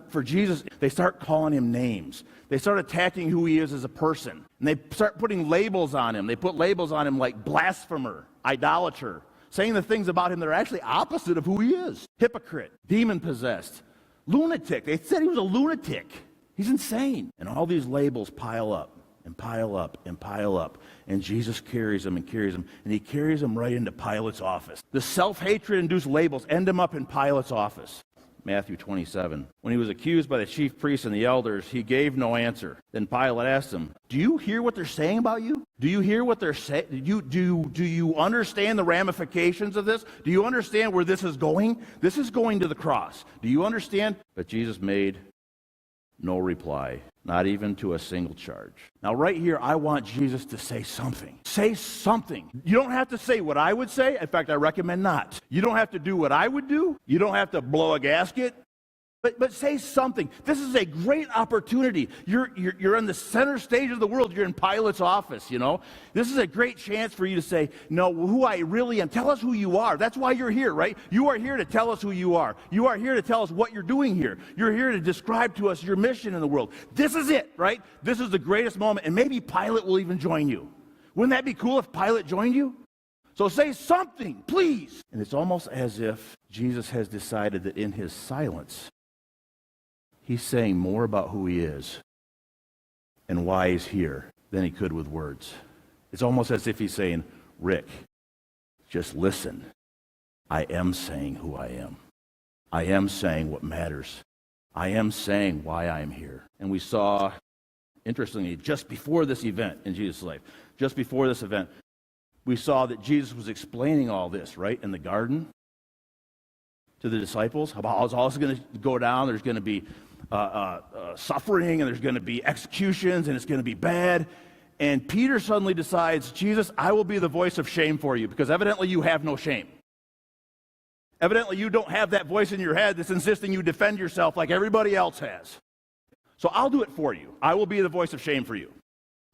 For Jesus, they start calling him names. They start attacking who he is as a person. And they start putting labels on him. They put labels on him like blasphemer, idolater, saying the things about him that are actually opposite of who he is. Hypocrite, demon-possessed, lunatic. They said he was a lunatic. He's insane. And all these labels pile up and pile up and pile up. And Jesus carries them and carries them. And he carries them right into Pilate's office. The self-hatred-induced labels end him up in Pilate's office. Matthew 27. When he was accused by the chief priests and the elders, he gave no answer. Then Pilate asked him, "Do you hear what they're saying about you? Do you hear what they're saying? Do you understand the ramifications of this? Do you understand where this is going? This is going to the cross. Do you understand?" But Jesus made no reply, not even to a single charge. Now right here, I want Jesus to say something. Say something. You don't have to say what I would say. In fact, I recommend not. You don't have to do what I would do. You don't have to blow a gasket. But say something. This is a great opportunity. You're in the center stage of the world. You're in Pilate's office, you know. This is a great chance for you to say, "No, who I really am. Tell us who you are." That's why you're here, right? You are here to tell us who you are. You are here to tell us what you're doing here. You're here to describe to us your mission in the world. This is it, right? This is the greatest moment, and maybe Pilate will even join you. Wouldn't that be cool if Pilate joined you? So say something, please. And it's almost as if Jesus has decided that in his silence, he's saying more about who he is and why he's here than he could with words. It's almost as if he's saying, "Rick, just listen. I am saying who I am. I am saying what matters. I am saying why I am here." And we saw, interestingly, just before this event in Jesus' life, just before this event, we saw that Jesus was explaining all this, right, in the garden to the disciples, about how all this is going to go down. There's going to be suffering, and there's going to be executions, and it's going to be bad. And Peter suddenly decides, "Jesus, I will be the voice of shame for you, because evidently you have no shame. Evidently you don't have that voice in your head that's insisting you defend yourself like everybody else has. So I'll do it for you. I will be the voice of shame for you."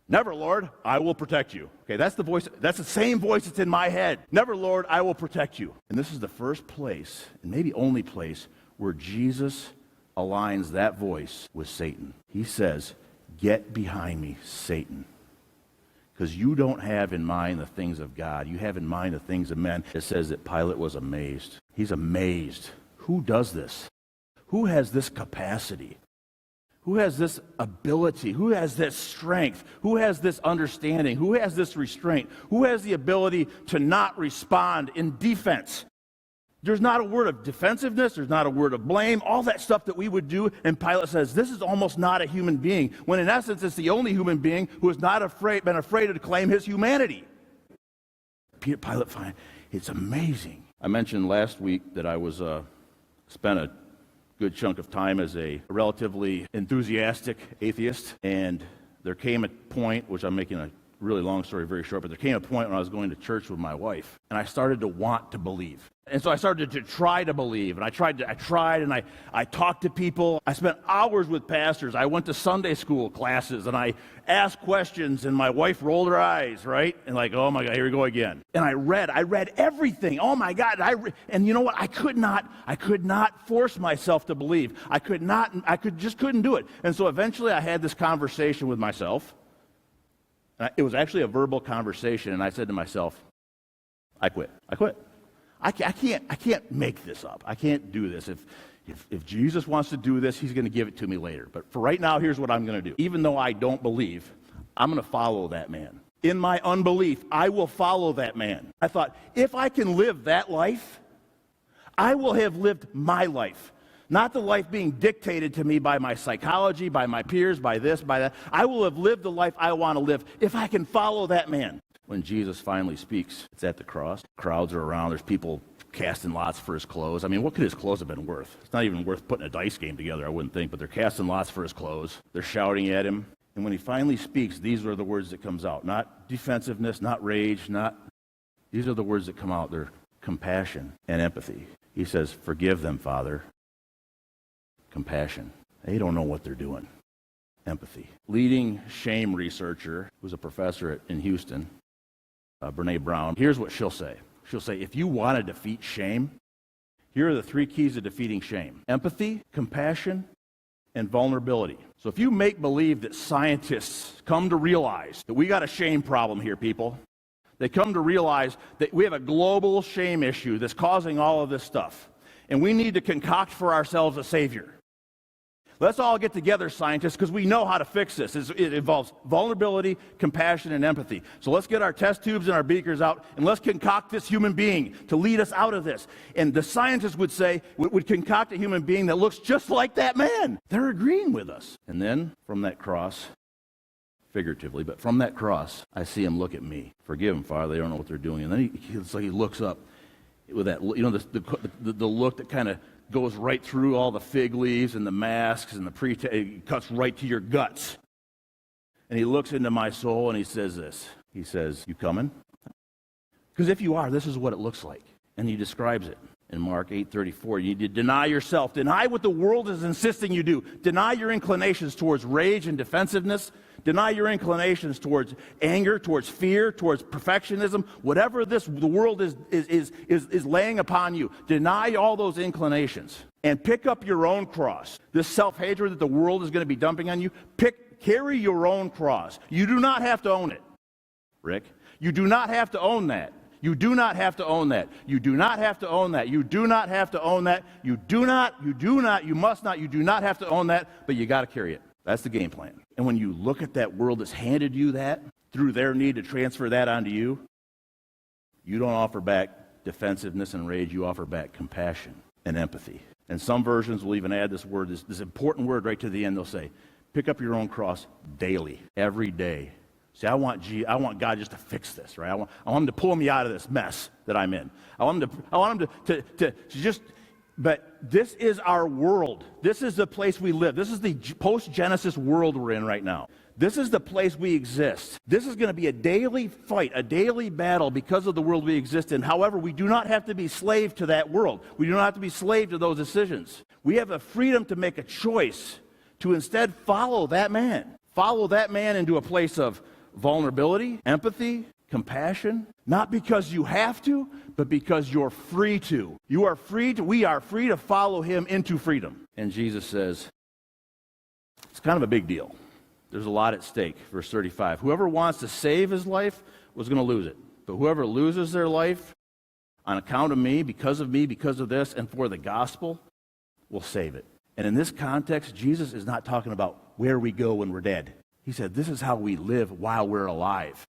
"Never, Lord, I will protect you." Okay, that's the voice. That's the same voice that's in my head. "Never, Lord, I will protect you." And this is the first place, and maybe only place, where Jesus aligns that voice with Satan. He says, "Get behind me, Satan." Because you don't have in mind the things of God. You have in mind the things of men. It says that Pilate was amazed. He's amazed. Who does this? Who has this capacity? Who has this ability? Who has this strength? Who has this understanding? Who has this restraint? Who has the ability to not respond in defense? There's not a word of defensiveness. There's not a word of blame. All that stuff that we would do. And Pilate says, this is almost not a human being, when in essence it's the only human being who has not been afraid to claim his humanity. Pilate finds it's amazing. I mentioned last week that I was spent a good chunk of time as a relatively enthusiastic atheist, and there came a point, which I'm making a really long story very short, but there came a point when I was going to church with my wife, and I started to want to believe. And so I started to try to believe, and I tried, and I talked to people. I spent hours with pastors. I went to Sunday school classes, and I asked questions, and my wife rolled her eyes, right? And like, oh my God, here we go again. And I read everything. Oh my God. And you know what? I could not force myself to believe. I just couldn't do it. And so eventually I had this conversation with myself. It was actually a verbal conversation, and I said to myself, I quit. I can't make this up. I can't do this. If Jesus wants to do this, he's going to give it to me later. But for right now, here's what I'm going to do. Even though I don't believe, I'm going to follow that man. In my unbelief, I will follow that man. I thought, if I can live that life, I will have lived my life. Not the life being dictated to me by my psychology, by my peers, by this, by that. I will have lived the life I want to live if I can follow that man. When Jesus finally speaks, it's at the cross. Crowds are around. There's people casting lots for his clothes. I mean, what could his clothes have been worth? It's not even worth putting a dice game together, I wouldn't think, but they're casting lots for his clothes. They're shouting at him. And when he finally speaks, these are the words that comes out. Not defensiveness, not rage, these are the words that come out. They're compassion and empathy. He says, "Forgive them, Father." Compassion. They don't know what they're doing. Empathy. Leading shame researcher, who's a professor in Houston, Brene Brown, here's what she'll say. She'll say, if you want to defeat shame, here are the 3 keys to defeating shame: empathy, compassion, and vulnerability. So if you make believe that scientists come to realize that we got a shame problem here, people, they come to realize that we have a global shame issue that's causing all of this stuff, and we need to concoct for ourselves a savior. Let's all get together, scientists, because we know how to fix this. It involves vulnerability, compassion, and empathy. So let's get our test tubes and our beakers out, and let's concoct this human being to lead us out of this. And the scientists would say, would concoct a human being that looks just like that man. They're agreeing with us. And then, from that cross, figuratively, but from that cross, I see him look at me. Forgive them, Father, they don't know what they're doing. And then it's like he looks up with that, the look that kind of goes right through all the fig leaves and the masks and it cuts right to your guts. And he looks into my soul and he says this. He says, you coming? Because if you are, this is what it looks like. And he describes it in Mark 8:34. You need to deny yourself. Deny what the world is insisting you do. Deny your inclinations towards rage and defensiveness. Deny your inclinations towards anger, towards fear, towards perfectionism. Whatever the world is laying upon you, deny all those inclinations and pick up your own cross. This self-hatred that the world is going to be dumping on you, carry your own cross. You do not have to own it, Rick. You do not have to own that. You do not have to own that. You do not have to own that. You do not have to own that. You must not, you do not have to own that, but you got to carry it. That's the game plan. And when you look at that world that's handed you that, through their need to transfer that onto you, you don't offer back defensiveness and rage, you offer back compassion and empathy. And some versions will even add this word, this important word right to the end. They'll say, pick up your own cross daily, every day. See, I want God just to fix this, right? I want him to pull me out of this mess that I'm in. I want him to just, but this is our world. This is the place we live. This is the post-Genesis world we're in right now. This is the place we exist. This is going to be a daily fight, a daily battle because of the world we exist in. However, we do not have to be slave to that world. We do not have to be slave to those decisions. We have the freedom to make a choice to instead follow that man. Follow that man into a place of vulnerability, empathy, compassion, not because you have to, but because you're free to. We are free to follow him into freedom. And Jesus says, it's kind of a big deal. There's a lot at stake. Verse 35, whoever wants to save his life was going to lose it. But whoever loses their life on account of me, because of this, and for the gospel, will save it. And in this context, Jesus is not talking about where we go when we're dead. He said, this is how we live while we're alive.